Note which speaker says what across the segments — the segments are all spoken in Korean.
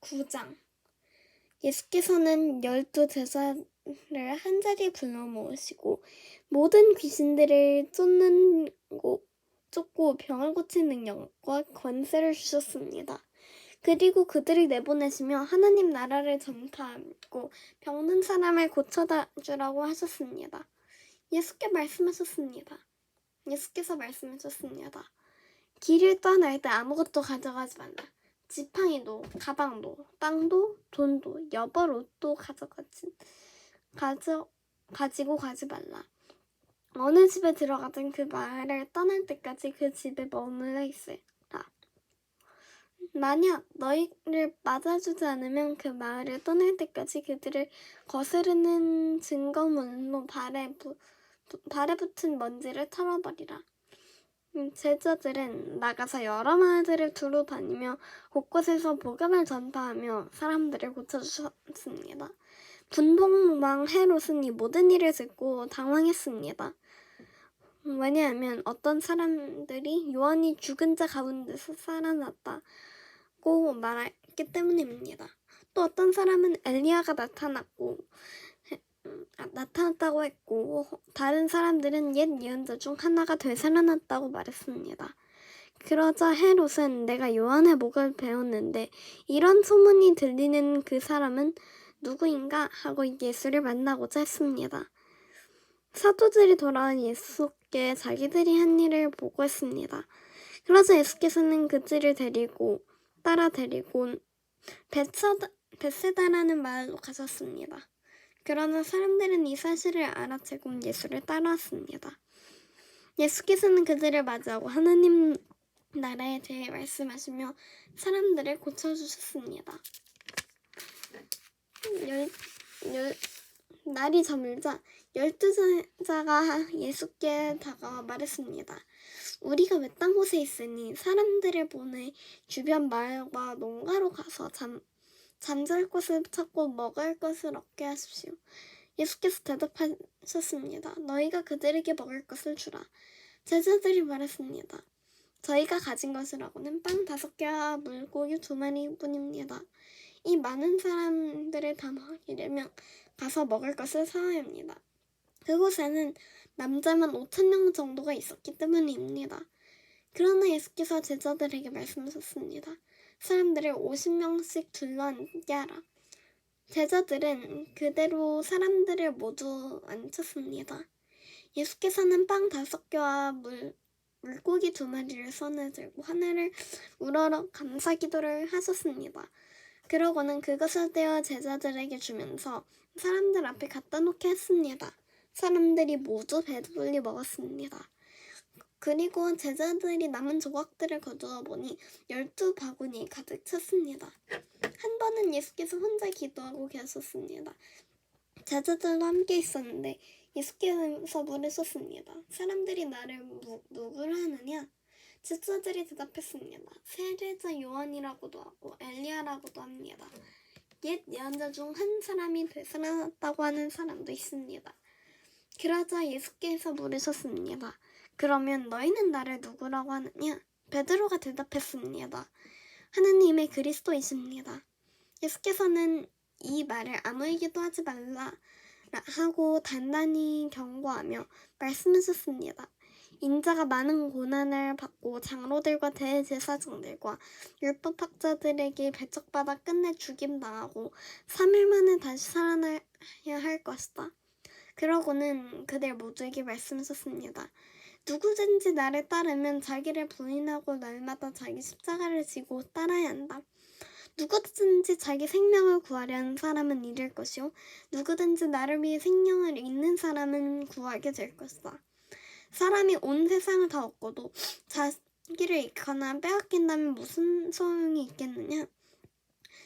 Speaker 1: 9장. 예수께서는 12제자를 한자리에 불러 모으시고 모든 귀신들을 쫓고 병을 고치는 능력과 권세를 주셨습니다. 그리고 그들을 내보내시며 하나님 나라를 전파하고 병든 사람을 고쳐주라고 하셨습니다. 예수께서 말씀하셨습니다. 길을 떠날 때 아무것도 가져가지 말라. 지팡이도, 가방도, 빵도, 돈도, 여벌 옷도 가지고 가지 말라. 어느 집에 들어가든 그 마을을 떠날 때까지 그 집에 머물러 있으라. 만약 너희를 맞아주지 않으면 그 마을을 떠날 때까지 그들을 거스르는 증거물로 발에 붙은 먼지를 털어버리라. 제자들은 나가서 여러 마을들을 두루 다니며 곳곳에서 복음을 전파하며 사람들을 고쳐주셨습니다. 분봉왕 헤롯은 이 모든 일을 듣고 당황했습니다. 왜냐하면 어떤 사람들이 요한이 죽은 자 가운데서 살아났다고 말했기 때문입니다. 또 어떤 사람은 엘리야가 나타났다고 했고 다른 사람들은 옛 예언자 중 하나가 되살아났다고 말했습니다. 그러자 헤롯은 내가 요한의 목을 베었는데 이런 소문이 들리는 그 사람은 누구인가 하고 예수를 만나고자 했습니다. 사도들이 돌아온 예수께 자기들이 한 일을 보고했습니다. 그러자 예수께서는 그들을 따라 데리고 벳세다라는 마을로 가셨습니다. 그러나 사람들은 이 사실을 알아채고 예수를 따라왔습니다. 예수께서는 그들을 맞이하고 하나님 나라에 대해 말씀하시며 사람들을 고쳐주셨습니다. 날이 저물자 12제자가 예수께 다가와 말했습니다. 우리가 외딴 곳에 있으니 사람들을 보내 주변 마을과 농가로 가서 잠잘 곳을 찾고 먹을 것을 얻게 하십시오. 예수께서 대답하셨습니다. 너희가 그들에게 먹을 것을 주라. 제자들이 말했습니다. 저희가 가진 것이라고는 빵 5개와 물고기 2마리뿐입니다. 이 많은 사람들을 다 먹이려면 가서 먹을 것을 사야 합니다. 그곳에는 남자만 5,000명 정도가 있었기 때문입니다. 그러나 예수께서 제자들에게 말씀하셨습니다. 사람들을 50명씩 둘러앉게 하라. 제자들은 그대로 사람들을 모두 앉혔습니다. 예수께서는 빵 5개와 물고기 2마리를 손에 들고 하늘을 우러러 감사기도를 하셨습니다. 그러고는 그것을 떼어 제자들에게 주면서 사람들 앞에 갖다 놓게 했습니다. 사람들이 모두 배불리 먹었습니다. 그리고 제자들이 남은 조각들을 거두어 보니 12바구니 가득 찼습니다. 한 번은 예수께서 혼자 기도하고 계셨습니다. 제자들도 함께 있었는데 예수께서 물으셨습니다. 사람들이 나를 누구를 하느냐? 제자들이 대답했습니다. 세례자 요한이라고도 하고 엘리야라고도 합니다. 옛 예언자 중 한 사람이 되살아났다고 하는 사람도 있습니다. 그러자 예수께서 물으셨습니다. 그러면 너희는 나를 누구라고 하느냐? 베드로가 대답했습니다. 하느님의 그리스도이십니다. 예수께서는 이 말을 아무에게도 하지 말라 하고 단단히 경고하며 말씀하셨습니다. 인자가 많은 고난을 받고 장로들과 대제사장들과 율법학자들에게 배척받아 끝내 죽임당하고 3일 만에 다시 살아나야 할 것이다. 그러고는 그들 모두에게 말씀하셨습니다. 누구든지 나를 따르면 자기를 부인하고 날마다 자기 십자가를 지고 따라야 한다. 누구든지 자기 생명을 구하려는 사람은 잃을 것이요 누구든지 나를 위해 생명을 잃는 사람은 구하게 될 것이다. 사람이 온 세상을 다 얻고도 자기를 잃거나 빼앗긴다면 무슨 소용이 있겠느냐?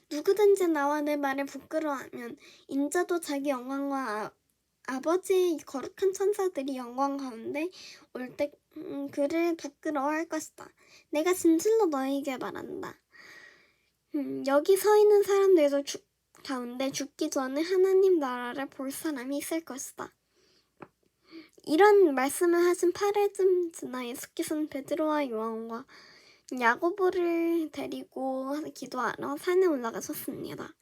Speaker 1: 누구든지 나와 내 말을 부끄러워하면 인자도 자기 영광과 아버지의 거룩한 천사들이 영광 가운데 올 때 그를 부끄러워할 것이다. 내가 진실로 너희에게 말한다. 여기 서 있는 사람들도 가운데 죽기 전에 하나님 나라를 볼 사람이 있을 것이다. 이런 말씀을 하신 8일쯤 지나 예수께서는 베드로와 요한과 야고보를 데리고 기도하러 산에 올라가셨습니다.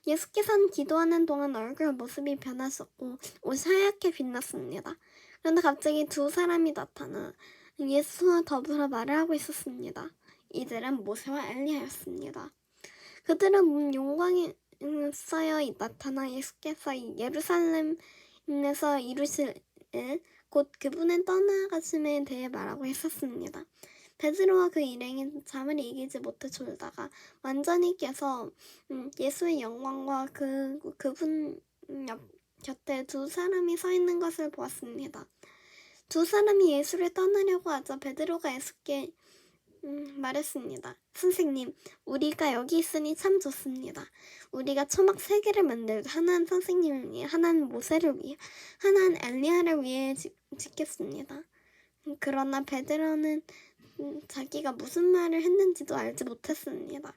Speaker 1: 예수께서는 기도하는 동안 얼굴 모습이 변하셨고 옷이 하얗게 빛났습니다. 그런데 갑자기 두 사람이 나타나 예수와 더불어 말을 하고 있었습니다. 이들은 모세와 엘리야였습니다. 그들은 영광에 쌓여 나타나 예수께서 예루살렘에서 이루실 일, 곧 그분의 떠나가심에 대해 말하고 있었습니다. 베드로와 그 일행이 잠을 이기지 못해 졸다가 완전히 깨서 예수의 영광과 그분 곁에 두 사람이 서 있는 것을 보았습니다. 두 사람이 예수를 떠나려고 하자 베드로가 예수께 말했습니다. 선생님, 우리가 여기 있으니 참 좋습니다. 우리가 초막 3개를 만들고 하나는 선생님을 위해, 하나는 모세를 위해, 하나는 엘리야를 위해 짓겠습니다. 그러나 베드로는 자기가 무슨 말을 했는지도 알지 못했습니다.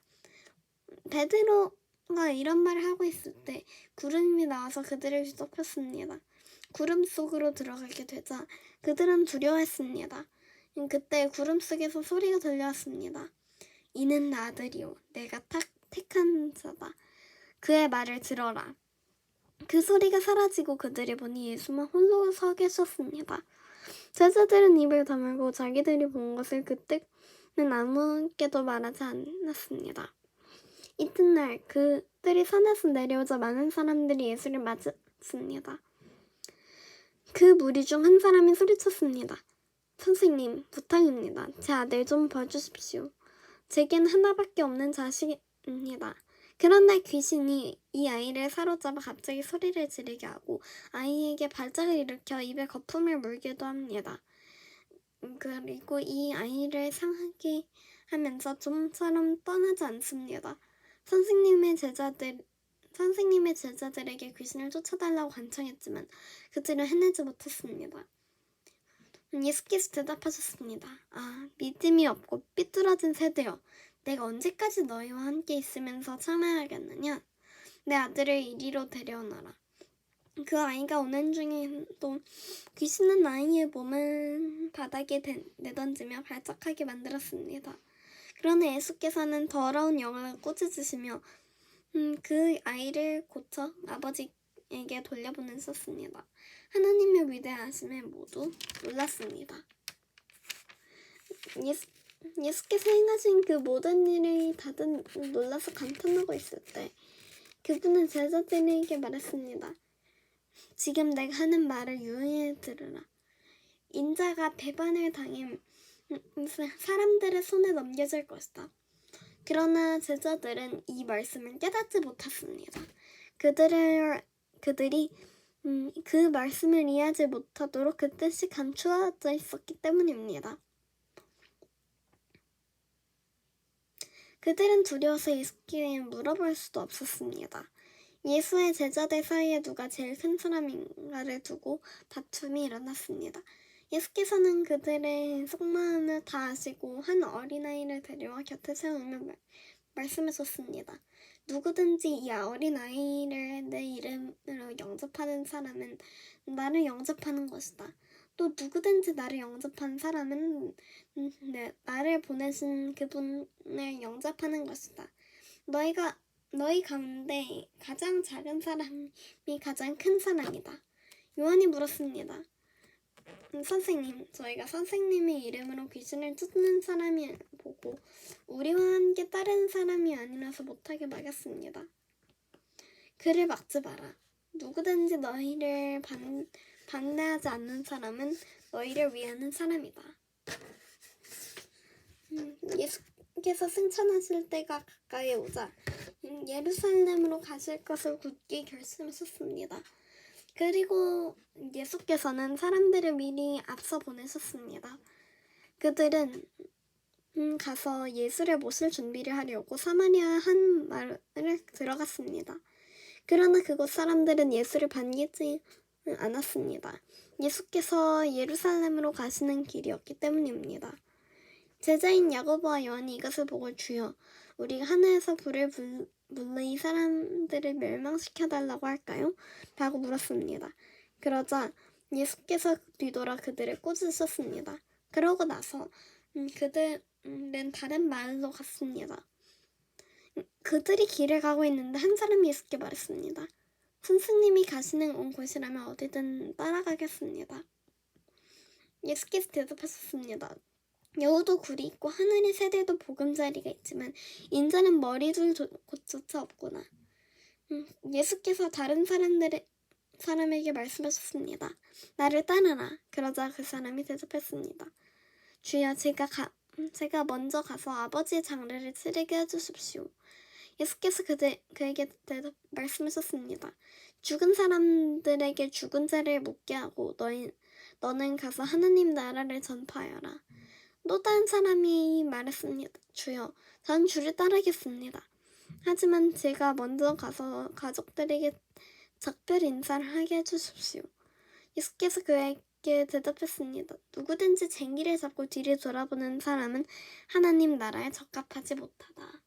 Speaker 1: 베드로가 이런 말을 하고 있을 때 구름이 나와서 그들을 뒤덮였습니다. 구름 속으로 들어가게 되자 그들은 두려워했습니다. 그때 구름 속에서 소리가 들려왔습니다. 이는 내 아들이요 내가 택한 자다. 그의 말을 들어라. 그 소리가 사라지고 그들이 보니 예수만 홀로 서 계셨습니다. 제자들은 입을 다물고 자기들이 본 것을 그때는 아무께도 말하지 않았습니다. 이튿날 그들이 산에서 내려오자 많은 사람들이 예수를 맞았습니다. 그 무리 중 한 사람이 소리쳤습니다. 선생님, 부탁입니다. 제 아들 좀 봐주십시오. 제겐 하나밖에 없는 자식입니다. 그런데 귀신이 이 아이를 사로잡아 갑자기 소리를 지르게 하고 아이에게 발작을 일으켜 입에 거품을 물기도 합니다. 그리고 이 아이를 상하게 하면서 좀처럼 떠나지 않습니다. 선생님의 제자들에게 귀신을 쫓아달라고 간청했지만 그들은 해내지 못했습니다. 예수께서 대답하셨습니다. 아, 믿음이 없고 삐뚤어진 세대여. 내가 언제까지 너희와 함께 있으면서 참아야겠느냐? 내 아들을 이리로 데려오너라. 그 아이가 오는 중에도 귀신은 아이의 몸을 바닥에 내던지며 발작하게 만들었습니다. 그러나 예수께서는 더러운 영을 꾸짖으시며 그 아이를 고쳐 아버지에게 돌려보내셨습니다. 하나님의 위대하심에 모두 놀랐습니다. 예수께서 행하신 그 모든 일이 다들 놀라서 감탄하고 있을 때 그분은 제자들에게 말했습니다. 지금 내가 하는 말을 유의해 들으라. 인자가 배반을 당해 사람들의 손에 넘겨질 것이다. 그러나 제자들은 이 말씀을 깨닫지 못했습니다. 그들이 그 말씀을 이해하지 못하도록 그 뜻이 감추어져 있었기 때문입니다. 그들은 두려워서 예수께 물어볼 수도 없었습니다. 예수의 제자들 사이에 누가 제일 큰 사람인가를 두고 다툼이 일어났습니다. 예수께서는 그들의 속마음을 다 아시고 한 어린아이를 데려와 곁에 세우며 말씀하셨습니다. 누구든지 이 어린아이를 내 이름으로 영접하는 사람은 나를 영접하는 것이다. 또 누구든지 나를 영접한 사람은 나를 보내신 그분을 영접하는 것이다. 너희 가운데 가장 작은 사람이 가장 큰 사람이다. 요한이 물었습니다. 선생님, 저희가 선생님의 이름으로 귀신을 쫓는 사람이 보고 우리와 함께 따르는 사람이 아니라서 못하게 막였습니다. 그를 막지 마라. 누구든지 너희를 반대하지 않는 사람은 너희를 위하는 사람이다. 예수께서 승천하실 때가 가까이 오자 예루살렘으로 가실 것을 굳게 결심하셨습니다. 그리고 예수께서는 사람들을 미리 앞서 보내셨습니다. 그들은 가서 예수를 모실 준비를 하려고 사마리아 한 마을에 들어갔습니다. 그러나 그곳 사람들은 예수를 반기지 않았습니다. 예수께서 예루살렘으로 가시는 길이었기 때문입니다. 제자인 야고보와 요한이 이것을 보고 주여, 우리가 하늘에서 불을 불러 이 사람들을 멸망시켜달라고 할까요? 라고 물었습니다. 그러자 예수께서 뒤돌아 그들을 꾸짖으셨습니다. 그러고 나서 다른 마을로 갔습니다. 그들이 길을 가고 있는데 한 사람이 예수께 말했습니다. 스승님이 가시는 곳이라면 어디든 따라가겠습니다. 예수께서 대답하셨습니다. 여우도 굴이 있고 하늘의 새들도 보금자리가 있지만 인자는 머리둘 곳조차 없구나. 예수께서 다른 사람에게 말씀하셨습니다. 나를 따르라. 그러자 그 사람이 대답했습니다. 주여, 제가 먼저 가서 아버지의 장례를 치르게 해주십시오. 예수께서 그에게 말씀하셨습니다. 죽은 사람들에게 죽은 자를 묻게 하고 너는 가서 하나님 나라를 전파하여라. 또 다른 사람이 말했습니다. 주여, 전 주를 따르겠습니다. 하지만 제가 먼저 가서 가족들에게 작별 인사를 하게 해주십시오. 예수께서 그에게 대답했습니다. 누구든지 쟁기를 잡고 뒤를 돌아보는 사람은 하나님 나라에 적합하지 못하다.